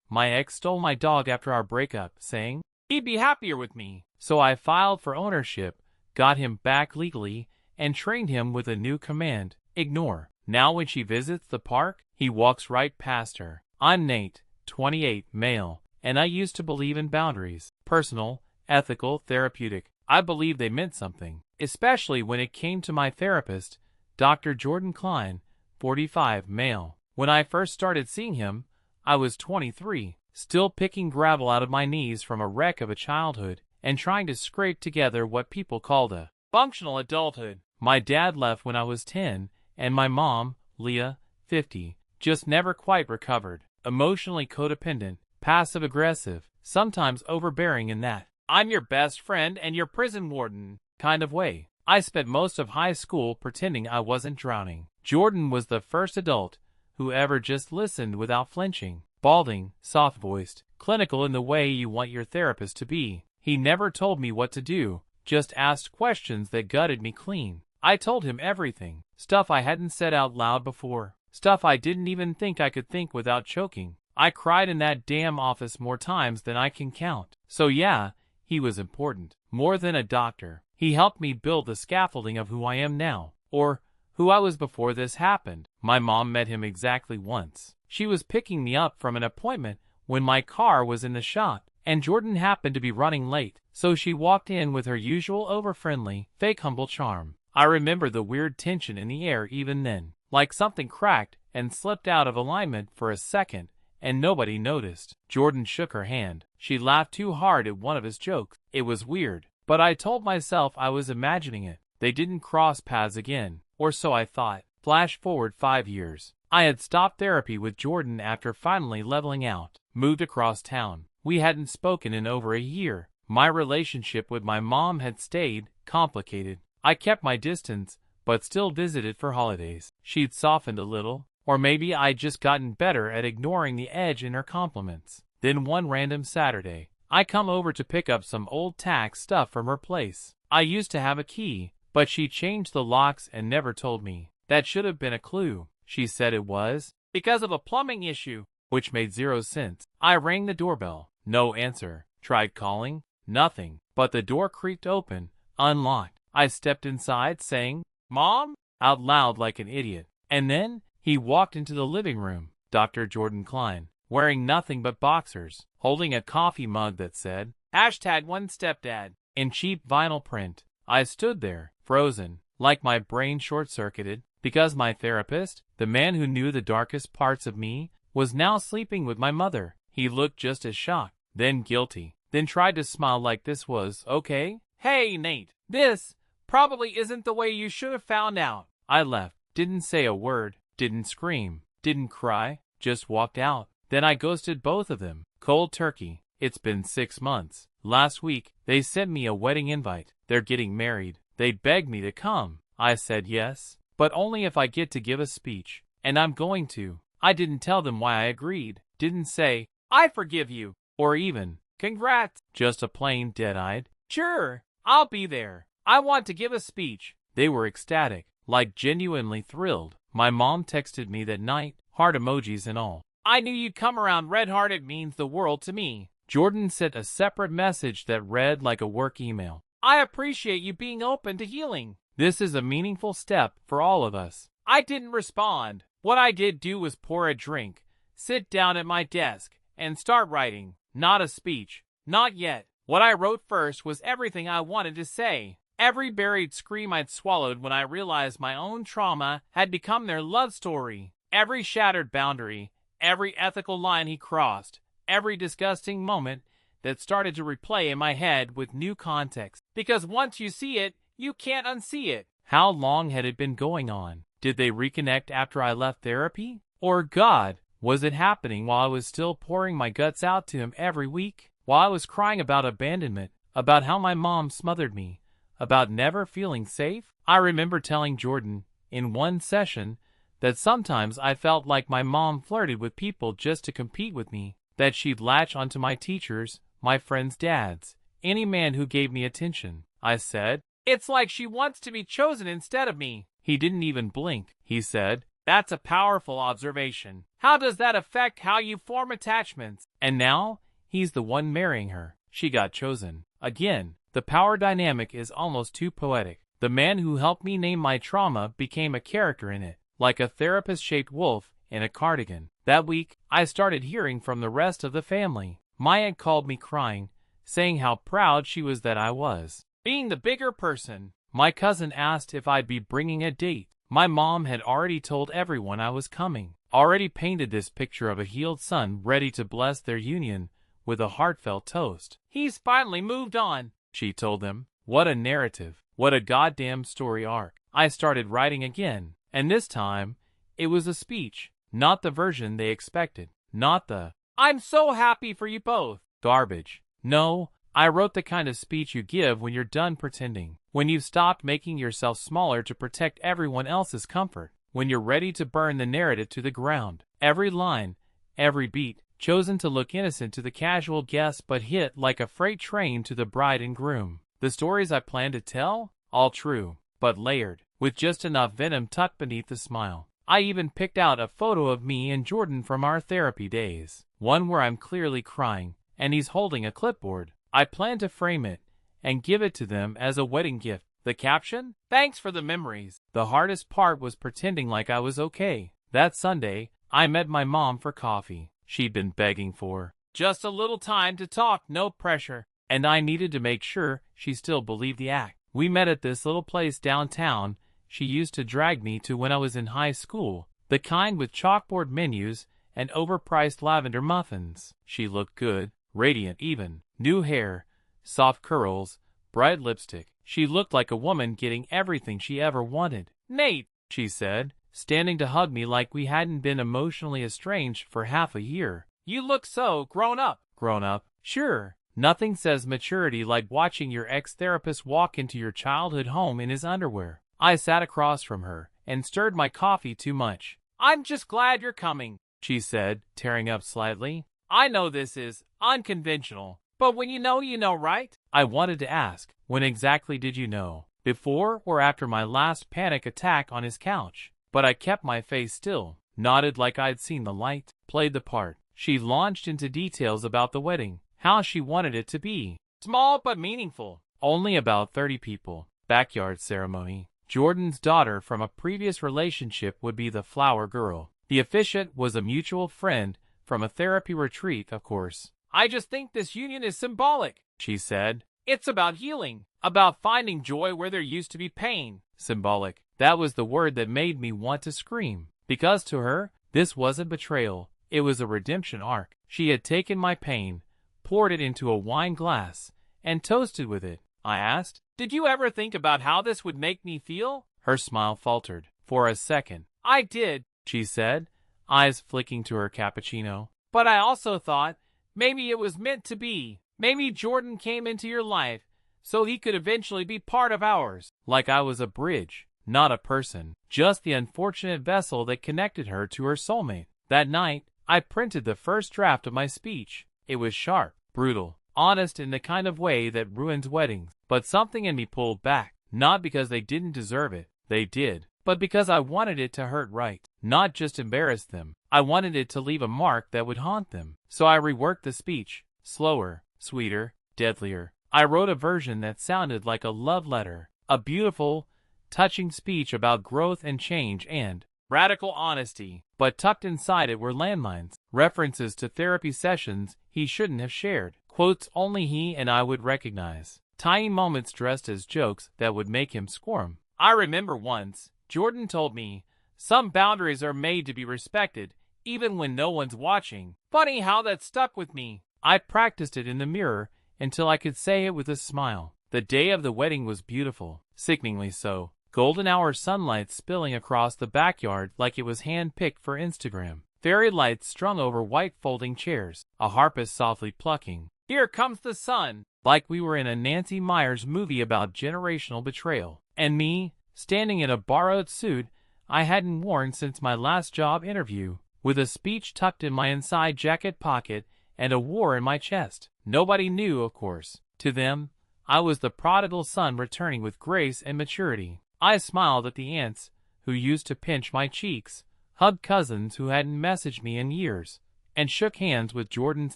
My ex stole my dog after our breakup, saying he'd be happier with me. So I filed for ownership, got him back legally, and trained him with a new command: ignore. Now when she visits the park, he walks right past her. I'm Nate, 28, male, and I used to believe in boundaries. Personal, ethical, therapeutic. I believed they meant something, especially when it came to my therapist, Dr. Jordan Klein, 45, male. When I first started seeing him, I was 23, still picking gravel out of my knees from a wreck of a childhood and trying to scrape together what people called a functional adulthood. My dad left when I was 10, and my mom, Leah, 50, just never quite recovered. Emotionally codependent, passive-aggressive, sometimes overbearing in that I'm your best friend and your prison warden kind of way. I spent most of high school pretending I wasn't drowning. Jordan was the first adult who ever just listened without flinching. Balding, soft-voiced, clinical in the way you want your therapist to be. He never told me what to do, just asked questions that gutted me clean. I told him everything, stuff I hadn't said out loud before, stuff I didn't even think I could think without choking. I cried in that damn office more times than I can count. So yeah, he was important. More than a doctor. He helped me build the scaffolding of who I am now, or who I was before this happened. My mom met him exactly once. She was picking me up from an appointment when my car was in the shop, and Jordan happened to be running late, so she walked in with her usual over-friendly, fake humble charm. I remember the weird tension in the air even then, like something cracked and slipped out of alignment for a second, and nobody noticed. Jordan shook her hand. She laughed too hard at one of his jokes. It was weird, but I told myself I was imagining it. They didn't cross paths again, or so I thought. Flash forward 5 years. I had stopped therapy with Jordan after finally leveling out. Moved across town. We hadn't spoken in over a year. My relationship with my mom had stayed complicated. I kept my distance, but still visited for holidays. She'd softened a little, or maybe I'd just gotten better at ignoring the edge in her compliments. Then one random Saturday, I come over to pick up some old tax stuff from her place. I used to have a key, but she changed the locks and never told me. That should have been a clue. She said it was because of a plumbing issue, which made zero sense. I rang the doorbell. No answer. Tried calling. Nothing. But the door creaked open, unlocked. I stepped inside saying, "Mom?" out loud like an idiot. And then he walked into the living room, Dr. Jordan Klein, wearing nothing but boxers, holding a coffee mug that said, #OneStepDad, in cheap vinyl print. I stood there, frozen, like my brain short-circuited, because my therapist, the man who knew the darkest parts of me, was now sleeping with my mother. He looked just as shocked, then guilty, then tried to smile like this was okay. "Hey, Nate, this probably isn't the way you should have found out." I left, didn't say a word, didn't scream, didn't cry, just walked out. Then I ghosted both of them, cold turkey. It's been 6 months. Last week, they sent me a wedding invite. They're getting married. They begged me to come. I said yes, but only if I get to give a speech. And I'm going to. I didn't tell them why I agreed. Didn't say, "I forgive you," or even, "Congrats." Just a plain dead-eyed, "Sure, I'll be there. I want to give a speech." They were ecstatic, like genuinely thrilled. My mom texted me that night, heart emojis and all. "I knew you'd come around, Red Heart. It means the world to me." Jordan sent a separate message that read like a work email. "I appreciate you being open to healing. This is a meaningful step for all of us." I didn't respond. What I did do was pour a drink, sit down at my desk, and start writing. Not a speech. Not yet. What I wrote first was everything I wanted to say. Every buried scream I'd swallowed when I realized my own trauma had become their love story. Every shattered boundary, every ethical line he crossed, every disgusting moment that started to replay in my head with new context. Because once you see it, you can't unsee it. How long had it been going on? Did they reconnect after I left therapy? Or God, was it happening while I was still pouring my guts out to him every week? While I was crying about abandonment, about how my mom smothered me, about never feeling safe? I remember telling Jordan, in one session, that sometimes I felt like my mom flirted with people just to compete with me, that she'd latch onto my teachers, my friends' dads, any man who gave me attention. I said, "It's like she wants to be chosen instead of me." He didn't even blink. He said, That's a powerful observation. How does that affect how you form attachments? And now, he's the one marrying her. She got chosen. Again, the power dynamic is almost too poetic. The man who helped me name my trauma became a character in it, like a therapist-shaped wolf in a cardigan. That week, I started hearing from the rest of the family. My aunt called me crying, saying how proud she was that I was being the bigger person. My cousin asked if I'd be bringing a date. My mom had already told everyone I was coming, already painted this picture of a healed son ready to bless their union with a heartfelt toast. He's finally moved on, she told them. What a narrative. What a goddamn story arc. I started writing again, and this time, it was a speech, not the version they expected, not the "I'm so happy for you both" garbage. No, I wrote the kind of speech you give when you're done pretending, when you've stopped making yourself smaller to protect everyone else's comfort, when you're ready to burn the narrative to the ground. Every line, every beat, chosen to look innocent to the casual guest but hit like a freight train to the bride and groom. The stories I planned to tell? All true, but layered, with just enough venom tucked beneath the smile. I even picked out a photo of me and Jordan from our therapy days, one where I'm clearly crying, and he's holding a clipboard. I plan to frame it and give it to them as a wedding gift. The caption? Thanks for the memories. The hardest part was pretending like I was okay. That Sunday, I met my mom for coffee. She'd been begging for just a little time to talk, no pressure, and I needed to make sure she still believed the act. We met at this little place downtown she used to drag me to when I was in high school, the kind with chalkboard menus and overpriced lavender muffins. She looked good, radiant even. New hair, soft curls, bright lipstick. She looked like a woman getting everything she ever wanted. "Nate," she said, standing to hug me like we hadn't been emotionally estranged for half a year. "You look so grown up." Grown up? Sure. Nothing says maturity like watching your ex-therapist walk into your childhood home in his underwear. I sat across from her and stirred my coffee too much. "I'm just glad you're coming," she said, tearing up slightly. "I know this is unconventional, but when you know, right?" I wanted to ask, when exactly did you know? Before or after my last panic attack on his couch? But I kept my face still, nodded like I'd seen the light, played the part. She launched into details about the wedding, how she wanted it to be. Small but meaningful. Only about 30 people. Backyard ceremony. Jordan's daughter from a previous relationship would be the flower girl. The officiant was a mutual friend from a therapy retreat, of course. "I just think this union is symbolic," she said. "It's about healing, about finding joy where there used to be pain." Symbolic. That was the word that made me want to scream. Because to her, this wasn't betrayal. It was a redemption arc. She had taken my pain, poured it into a wine glass, and toasted with it. I asked, "Did you ever think about how this would make me feel?" Her smile faltered. For a second. "I did," she said, eyes flicking to her cappuccino. "But I also thought, maybe it was meant to be. Maybe Jordan came into your life so he could eventually be part of ours. Like I was a bridge, not a person, just the unfortunate vessel that connected her to her soulmate." That night, I printed the first draft of my speech. It was sharp, brutal, honest in the kind of way that ruins weddings. But something in me pulled back, not because they didn't deserve it, they did, but because I wanted it to hurt right, not just embarrass them. I wanted it to leave a mark that would haunt them. So I reworked the speech, slower, sweeter, deadlier. I wrote a version that sounded like a love letter, a beautiful, touching speech about growth and change and radical honesty. But tucked inside it were landmines, references to therapy sessions he shouldn't have shared, quotes only he and I would recognize, tiny moments dressed as jokes that would make him squirm. I remember once, Jordan told me, "Some boundaries are made to be respected, even when no one's watching." Funny how that stuck with me. I practiced it in the mirror until I could say it with a smile. The day of the wedding was beautiful, sickeningly so. Golden hour sunlight spilling across the backyard like it was hand-picked for Instagram. Fairy lights strung over white folding chairs. A harpist softly plucking, "Here comes the sun," like we were in a Nancy Meyers movie about generational betrayal. And me, standing in a borrowed suit I hadn't worn since my last job interview, with a speech tucked in my inside jacket pocket and a war in my chest. Nobody knew, of course. To them, I was the prodigal son returning with grace and maturity. I smiled at the aunts who used to pinch my cheeks, hugged cousins who hadn't messaged me in years, and shook hands with Jordan's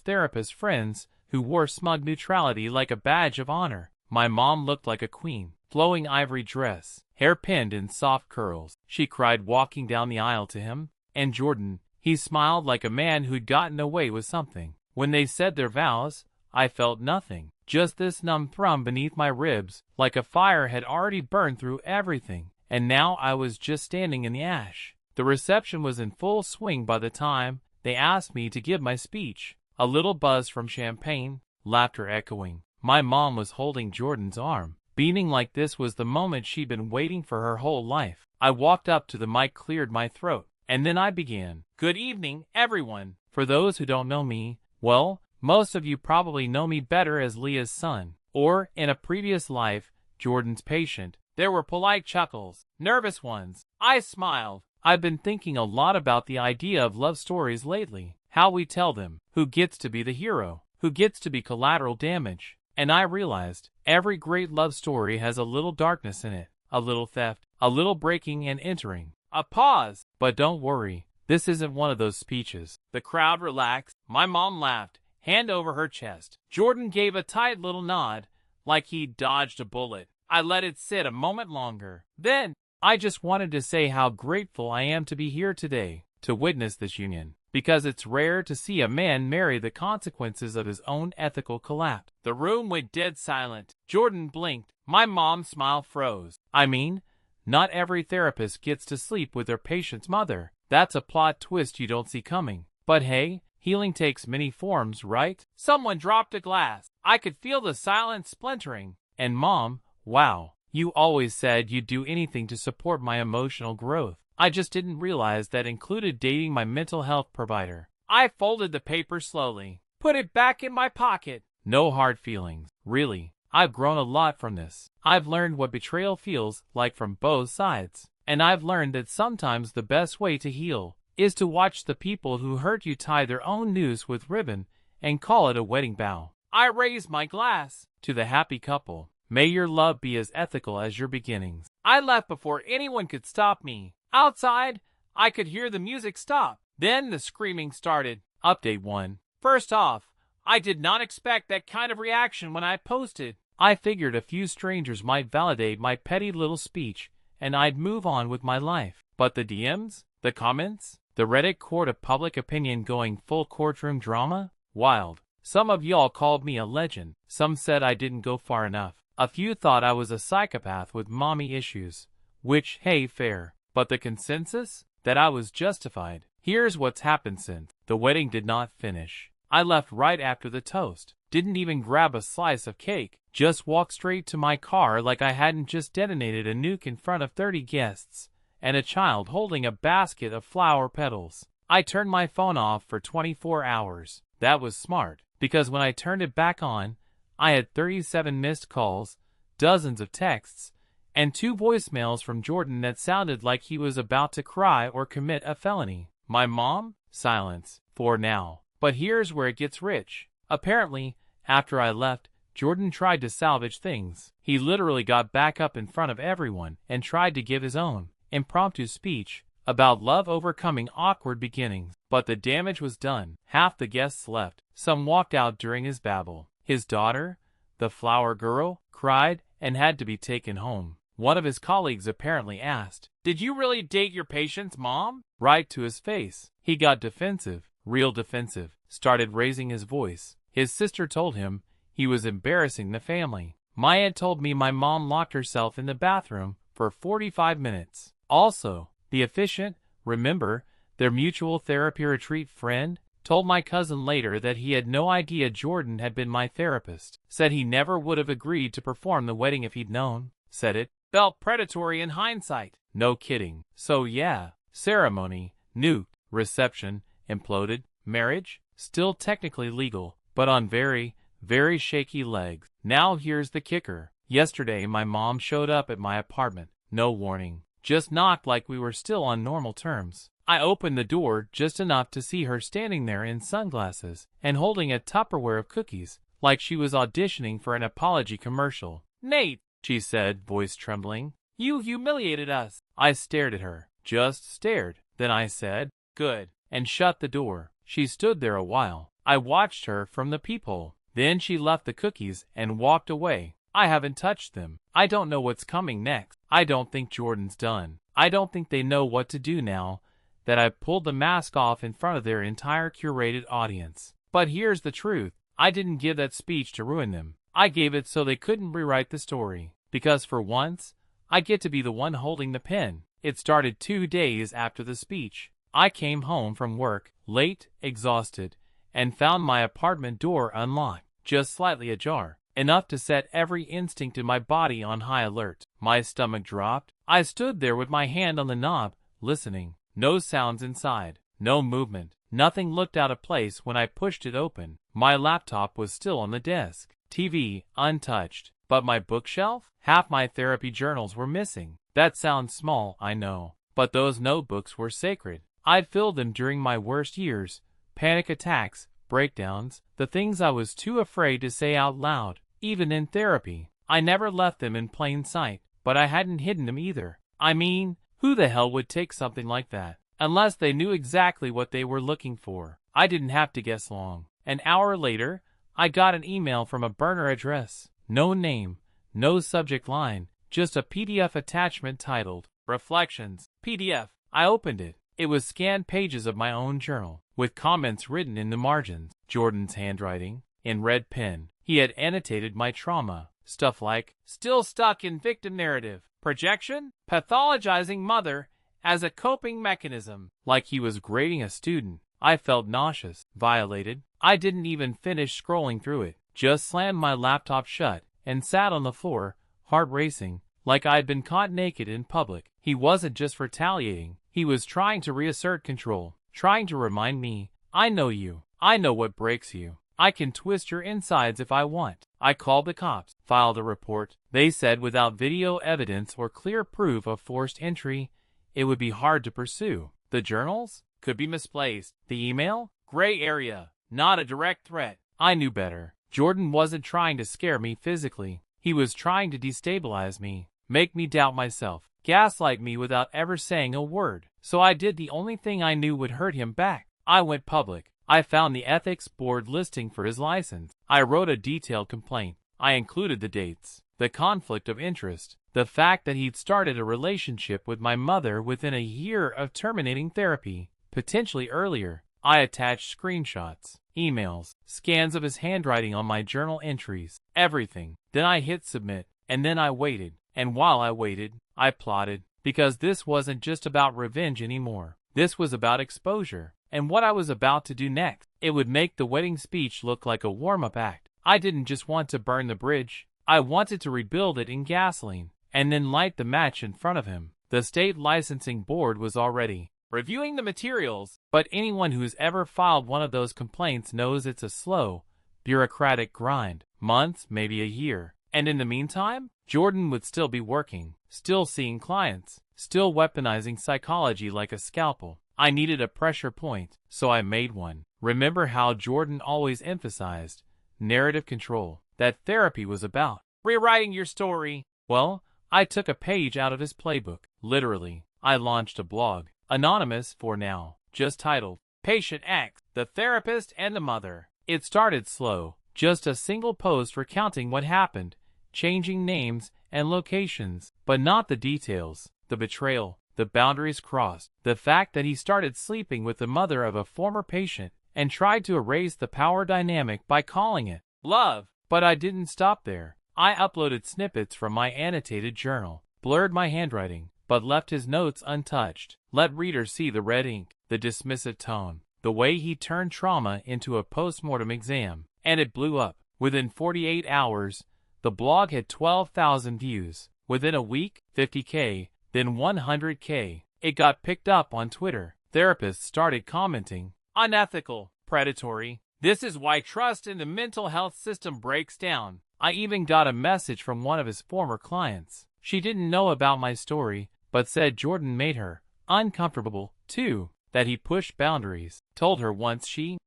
therapist friends who wore smug neutrality like a badge of honor. My mom looked like a queen, flowing ivory dress, hair pinned in soft curls. She cried walking down the aisle to him, and Jordan, he smiled like a man who'd gotten away with something. When they said their vows, I felt nothing, just this numb thrum beneath my ribs, like a fire had already burned through everything, and now I was just standing in the ash. The reception was in full swing by the time they asked me to give my speech. A little buzz from champagne, laughter echoing. My mom was holding Jordan's arm, beaming like this was the moment she'd been waiting for her whole life. I walked up to the mic, cleared my throat, and then I began. Good evening, everyone. For those who don't know me, well, most of you probably know me better as Leah's son, or, in a previous life, Jordan's patient. There were polite chuckles, nervous ones. I smiled. I've been thinking a lot about the idea of love stories lately, how we tell them, who gets to be the hero, who gets to be collateral damage. And I realized, every great love story has a little darkness in it, a little theft, a little breaking and entering. A pause. But don't worry, this isn't one of those speeches. The crowd relaxed. My mom laughed, hand over her chest. Jordan gave a tight little nod, like he'd dodged a bullet. I let it sit a moment longer. Then, I just wanted to say how grateful I am to be here today, to witness this union, because it's rare to see a man marry the consequences of his own ethical collapse. The room went dead silent. Jordan blinked. My mom's smile froze. I mean, not every therapist gets to sleep with their patient's mother. That's a plot twist you don't see coming. But hey, healing takes many forms, right? Someone dropped a glass. I could feel the silence splintering. And Mom, wow, you always said you'd do anything to support my emotional growth. I just didn't realize that included dating my mental health provider. I folded the paper slowly, put it back in my pocket. No hard feelings, really. I've grown a lot from this. I've learned what betrayal feels like from both sides. And I've learned that sometimes the best way to heal is to watch the people who hurt you tie their own noose with ribbon and call it a wedding vow. I raised my glass to the happy couple. May your love be as ethical as your beginnings. I left before anyone could stop me. Outside, I could hear the music stop. Then the screaming started. Update 1. First off, I did not expect that kind of reaction when I posted. I figured a few strangers might validate my petty little speech and I'd move on with my life. But the DMs, the comments, the Reddit court of public opinion going full courtroom drama? Wild. Some of y'all called me a legend. Some said I didn't go far enough. A few thought I was a psychopath with mommy issues, which, hey, fair. But the consensus? That I was justified. Here's what's happened since. The wedding did not finish. I left right after the toast. Didn't even grab a slice of cake. Just walked straight to my car like I hadn't just detonated a nuke in front of 30 guests and a child holding a basket of flower petals. I turned my phone off for 24 hours. That was smart, because when I turned it back on, I had 37 missed calls, dozens of texts, and 2 voicemails from Jordan that sounded like he was about to cry or commit a felony. My mom? Silence. For now. But here's where it gets rich. Apparently, after I left, Jordan tried to salvage things. He literally got back up in front of everyone and tried to give his own impromptu speech about love overcoming awkward beginnings. But the damage was done. Half the guests left. Some walked out during his babble. His daughter, the flower girl, cried and had to be taken home. One of his colleagues apparently asked, "Did you really date your patient's mom?" Right to his face. He got defensive, real defensive, started raising his voice. His sister told him he was embarrassing the family. Maya told me my mom locked herself in the bathroom for 45 minutes. Also, the efficient, remember, their mutual therapy retreat friend, told my cousin later that he had no idea Jordan had been my therapist. Said he never would have agreed to perform the wedding if he'd known. Said it felt predatory in hindsight. No kidding. So yeah, ceremony, nuked, reception, imploded, marriage, still technically legal, but on very, very shaky legs. Now here's the kicker. Yesterday my mom showed up at my apartment. No warning. Just knocked like we were still on normal terms. I opened the door just enough to see her standing there in sunglasses and holding a Tupperware of cookies, like she was auditioning for an apology commercial. "Nate," she said, voice trembling, "you humiliated us." I stared at her. Just stared. Then I said, "Good," and shut the door. She stood there a while. I watched her from the peephole. Then she left the cookies and walked away. I haven't touched them. I don't know what's coming next. I don't think Jordan's done. I don't think they know what to do now that I've pulled the mask off in front of their entire curated audience. But here's the truth. I didn't give that speech to ruin them. I gave it so they couldn't rewrite the story. Because for once, I get to be the one holding the pen. It started 2 days after the speech. I came home from work, late, exhausted, and found my apartment door unlocked, just slightly ajar, enough to set every instinct in my body on high alert. My stomach dropped. I stood there with my hand on the knob, listening. No sounds inside, no movement. Nothing looked out of place when I pushed it open. My laptop was still on the desk. TV, untouched. But my bookshelf? Half my therapy journals were missing. That sounds small, I know. But those notebooks were sacred. I'd filled them during my worst years. Panic attacks, breakdowns, the things I was too afraid to say out loud. Even in therapy, I never left them in plain sight. But I hadn't hidden them either. I mean, who the hell would take something like that? Unless they knew exactly what they were looking for. I didn't have to guess long. An hour later, I got an email from a burner address. No name, no subject line, just a PDF attachment titled, Reflections, PDF. I opened it. It was scanned pages of my own journal, with comments written in the margins. Jordan's handwriting, in red pen. He had annotated my trauma. Stuff like, still stuck in victim narrative, projection, pathologizing mother as a coping mechanism. Like he was grading a student. I felt nauseous, violated. I didn't even finish scrolling through it. Just slammed my laptop shut and sat on the floor, heart racing, like I'd been caught naked in public. He wasn't just retaliating. He was trying to reassert control, trying to remind me, I know you. I know what breaks you. I can twist your insides if I want. I called the cops, filed a report. They said without video evidence or clear proof of forced entry, it would be hard to pursue. The journals? Could be misplaced. The email? Gray area. Not a direct threat. I knew better. Jordan wasn't trying to scare me physically. He was trying to destabilize me, make me doubt myself, gaslight me without ever saying a word. So I did the only thing I knew would hurt him back. I went public. I found the ethics board listing for his license. I wrote a detailed complaint. I included the dates, the conflict of interest, the fact that he'd started a relationship with my mother within a year of terminating therapy, potentially earlier. I attached screenshots, emails, scans of his handwriting on my journal entries, everything. Then I hit submit, and then I waited. And while I waited, I plotted, because this wasn't just about revenge anymore. This was about exposure, and what I was about to do next. It would make the wedding speech look like a warm-up act. I didn't just want to burn the bridge. I wanted to rebuild it in gasoline, and then light the match in front of him. The state licensing board was already reviewing the materials, but anyone who's ever filed one of those complaints knows it's a slow, bureaucratic grind. Months, maybe a year. And in the meantime, Jordan would still be working, still seeing clients, still weaponizing psychology like a scalpel. I needed a pressure point, so I made one. Remember how Jordan always emphasized narrative control, that therapy was about rewriting your story? Well, I took a page out of his playbook. Literally, I launched a blog, anonymous for now, just titled, Patient X, the Therapist and the Mother. It started slow, just a single post recounting what happened, changing names and locations, but not the details, the betrayal, the boundaries crossed, the fact that he started sleeping with the mother of a former patient and tried to erase the power dynamic by calling it love. But I didn't stop there. I uploaded snippets from my annotated journal, blurred my handwriting, but left his notes untouched. Let readers see the red ink, the dismissive tone, the way he turned trauma into a post-mortem exam. And it blew up. Within 48 hours, the blog had 12,000 views. Within a week, 50K, then 100K. It got picked up on Twitter. Therapists started commenting, unethical, predatory. This is why trust in the mental health system breaks down. I even got a message from one of his former clients. She didn't know about my story, but said Jordan made her uncomfortable, too, that he pushed boundaries. Told her once she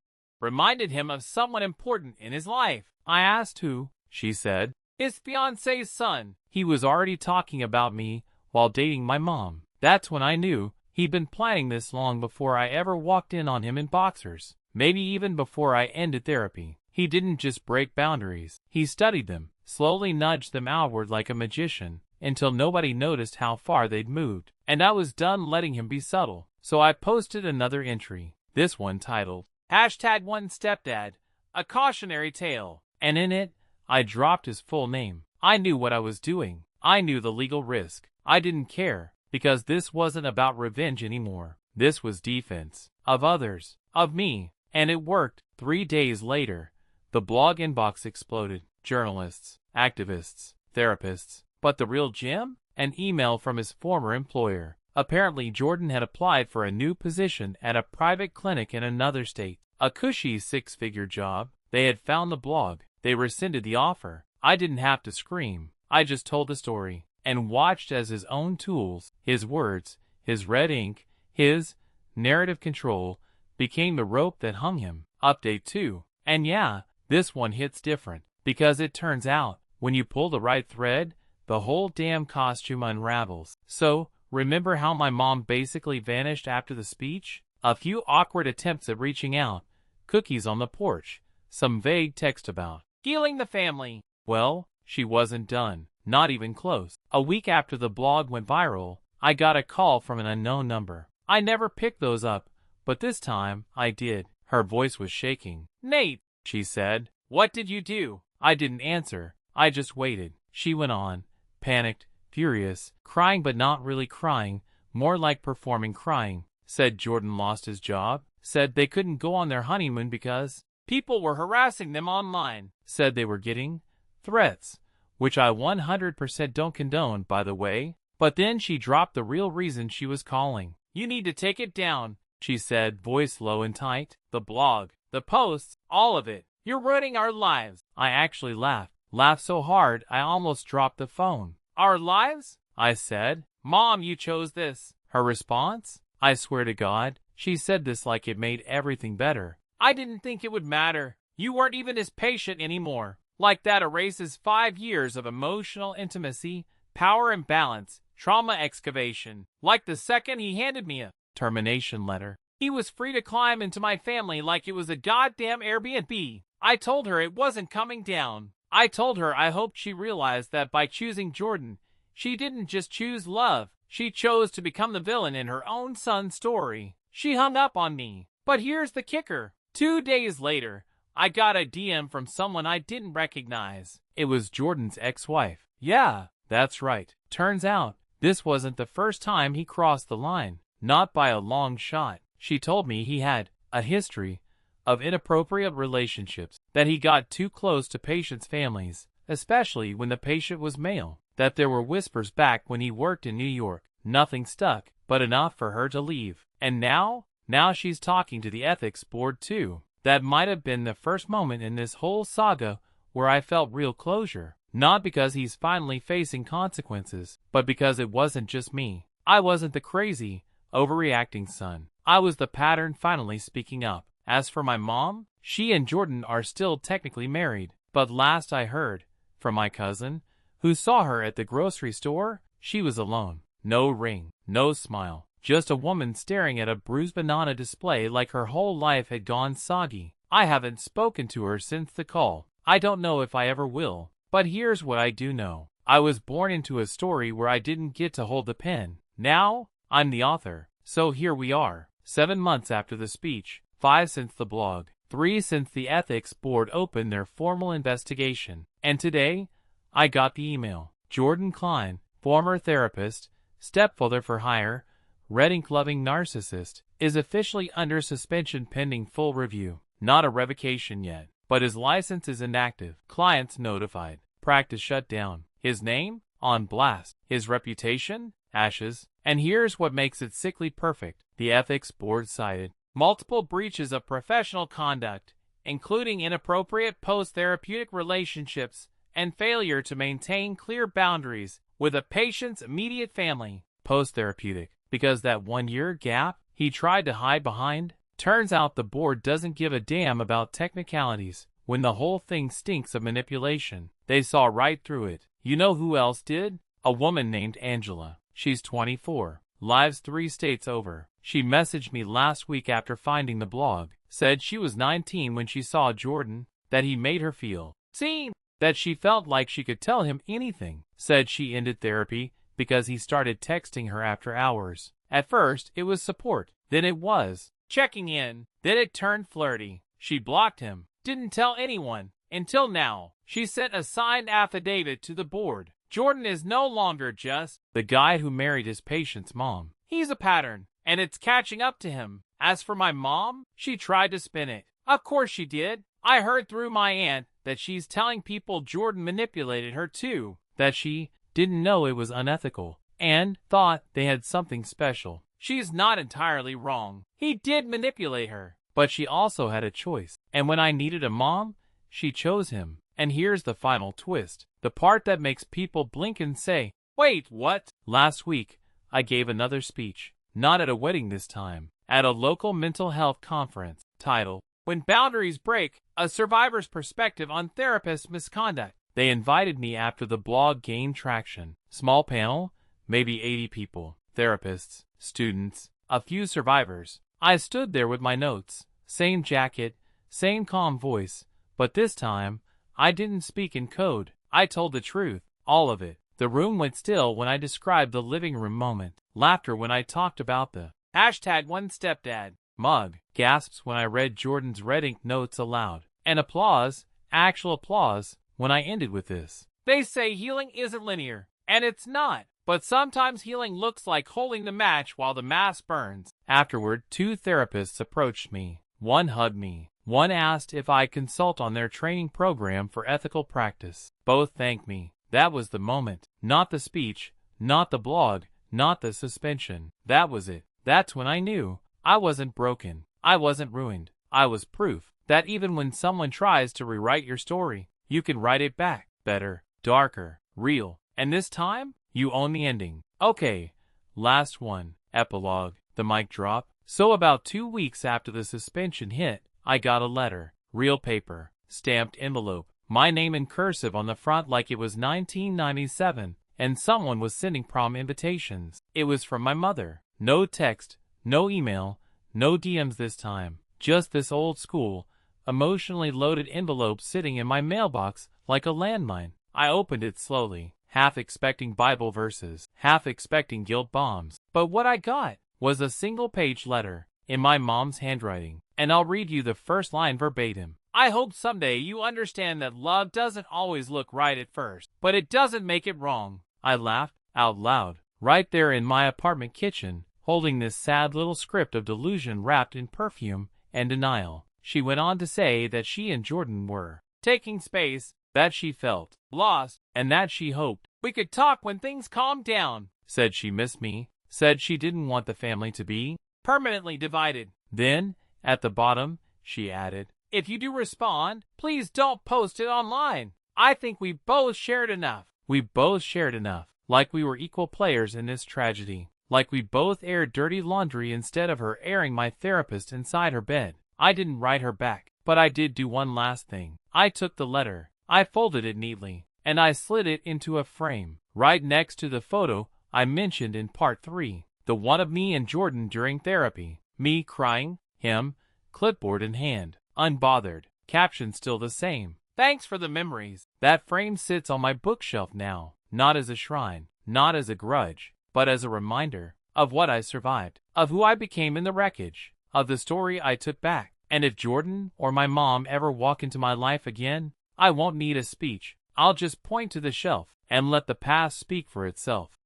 reminded him of someone important in his life. I asked who. She said, his fiancé's son. He was already talking about me while dating my mom. That's when I knew He'd been planning this long before I ever walked in on him in boxers. Maybe even before I ended therapy. He didn't just break boundaries. He studied them, slowly nudged them outward like a magician, until nobody noticed how far they'd moved. And I was done letting him be subtle. So I posted another entry, this one titled, #OneStepdad, a cautionary tale. And in it, I dropped his full name. I knew what I was doing. I knew the legal risk. I didn't care, because this wasn't about revenge anymore. This was defense. Of others. Of me. And it worked. 3 days later, the blog inbox exploded. Journalists, activists, therapists. But the real gem? An email from his former employer. Apparently Jordan had applied for a new position at a private clinic in another state. A cushy 6-figure job. They had found the blog. They rescinded the offer. I didn't have to scream. I just told the story and watched as his own tools, his words, his red ink, his narrative control became the rope that hung him. Update 2. And yeah, this one hits different because it turns out when you pull the right thread, the whole damn costume unravels. So, remember how my mom basically vanished after the speech? A few awkward attempts at reaching out, cookies on the porch, some vague text about healing the family. Well, she wasn't done. Not even close. A week after the blog went viral, I got a call from an unknown number. I never picked those up, but this time I did. Her voice was shaking. "Nate," she said, "what did you do?" I didn't answer. I just waited. She went on, panicked, furious, crying but not really crying, more like performing crying. Said Jordan lost his job. Said they couldn't go on their honeymoon because people were harassing them online. Said they were getting threats, which I 100% don't condone, by the way. But then she dropped the real reason she was calling. "You need to take it down," she said, voice low and tight. "The blog, the posts, all of it. You're ruining our lives." I actually laughed. Laughed so hard I almost dropped the phone. "Our lives?" I said. "Mom, you chose this." Her response? I swear to God, she said this like it made everything better. "I didn't think it would matter. You weren't even his patient anymore. Like that erases 5 years of emotional intimacy, power imbalance, trauma excavation. Like the second he handed me a termination letter, he was free to climb into my family like it was a goddamn Airbnb. I told her it wasn't coming down. I told her I hoped she realized that by choosing Jordan, she didn't just choose love. She chose to become the villain in her own son's story. She hung up on me. But here's the kicker. 2 days later, I got a DM from someone I didn't recognize. It was Jordan's ex-wife. Yeah, that's right. Turns out, this wasn't the first time he crossed the line. Not by a long shot. She told me he had a history of inappropriate relationships, that he got too close to patients' families, especially when the patient was male, that there were whispers back when he worked in New York. Nothing stuck, but enough for her to leave. And now she's talking to the ethics board too. That might have been the first moment in this whole saga where I felt real closure. Not because he's finally facing consequences, but because it wasn't just me. I wasn't the crazy, overreacting son. I was the pattern finally speaking up. As for my mom, she and Jordan are still technically married. But last I heard from my cousin, who saw her at the grocery store, she was alone. No ring, no smile. Just a woman staring at a bruised banana display like her whole life had gone soggy. I haven't spoken to her since the call. I don't know if I ever will. But here's what I do know. I was born into a story where I didn't get to hold the pen. Now, I'm the author. So here we are. 7 months after the speech. 5 since the blog. 3 since the ethics board opened their formal investigation. And today, I got the email. Jordan Klein, former therapist, stepfather for hire, red ink-loving narcissist, is officially under suspension pending full review. Not a revocation yet, but his license is inactive. Clients notified. Practice shut down. His name? On blast. His reputation? Ashes. And here's what makes it sickly perfect. The ethics board cited multiple breaches of professional conduct, including inappropriate post-therapeutic relationships and failure to maintain clear boundaries with a patient's immediate family. Post-therapeutic, because that 1-year gap he tried to hide behind? Turns out the board doesn't give a damn about technicalities when the whole thing stinks of manipulation. They saw right through it. You know who else did? A woman named Angela. She's 24. lives 3 states over. She messaged me last week after finding the blog, said she was 19 when she saw Jordan, that he made her feel seen, that she felt like she could tell him anything, said she ended therapy because he started texting her after hours. At first, it was support, then it was checking in, then it turned flirty. She blocked him, didn't tell anyone, until now. She sent a signed affidavit to the board. Jordan is no longer just the guy who married his patient's mom. He's a pattern, and it's catching up to him. As for my mom, she tried to spin it. Of course she did. I heard through my aunt that she's telling people Jordan manipulated her too, that she didn't know it was unethical, and thought they had something special. She's not entirely wrong. He did manipulate her, but she also had a choice. And when I needed a mom, she chose him. And here's the final twist, the part that makes people blink and say, "Wait, what?" Last week, I gave another speech, not at a wedding this time, at a local mental health conference, titled, "When Boundaries Break, A Survivor's Perspective on Therapist Misconduct." They invited me after the blog gained traction. Small panel, maybe 80 people, therapists, students, a few survivors. I stood there with my notes, same jacket, same calm voice, but this time, I didn't speak in code. I told the truth, all of it. The room went still when I described the living room moment. Laughter when I talked about the #OneStepdad mug. Gasps when I read Jordan's red ink notes aloud. And applause, actual applause, when I ended with this. They say healing isn't linear, and it's not. But sometimes healing looks like holding the match while the mass burns. Afterward, 2 therapists approached me. One hugged me. One asked if I consult on their training program for ethical practice. Both thanked me. That was the moment. Not the speech, not the blog, not the suspension. That was it. That's when I knew. I wasn't broken. I wasn't ruined. I was proof that even when someone tries to rewrite your story, you can write it back. Better, darker, real. And this time, you own the ending. Okay, last one. Epilogue. The mic drop. So about 2 weeks after the suspension hit, I got a letter. Real paper. Stamped envelope. My name in cursive on the front like it was 1997, and someone was sending prom invitations. It was from my mother. No text, no email, no DMs this time. Just this old school, emotionally loaded envelope sitting in my mailbox like a landmine. I opened it slowly, half expecting Bible verses, half expecting guilt bombs. But what I got was a single-page letter in my mom's handwriting, and I'll read you the first line verbatim. "I hope someday you understand that love doesn't always look right at first, but it doesn't make it wrong." I laughed out loud, right there in my apartment kitchen, holding this sad little script of delusion wrapped in perfume and denial. She went on to say that she and Jordan were taking space, that she felt lost, and that she hoped we could talk when things calmed down. Said she missed me, said she didn't want the family to be permanently divided. Then, at the bottom, she added, "If you do respond, please don't post it online. I think we both shared enough." We both shared enough, like we were equal players in this tragedy, like we both aired dirty laundry instead of her airing my therapist inside her bed. I didn't write her back, but I did do one last thing. I took the letter, I folded it neatly, and I slid it into a frame, right next to the photo I mentioned in part 3, the one of me and Jordan during therapy. Me crying, him, clipboard in hand, unbothered, caption still the same. "Thanks for the memories." That frame sits on my bookshelf now, not as a shrine, not as a grudge, but as a reminder of what I survived, of who I became in the wreckage, of the story I took back. And if Jordan or my mom ever walk into my life again, I won't need a speech. I'll just point to the shelf and let the past speak for itself.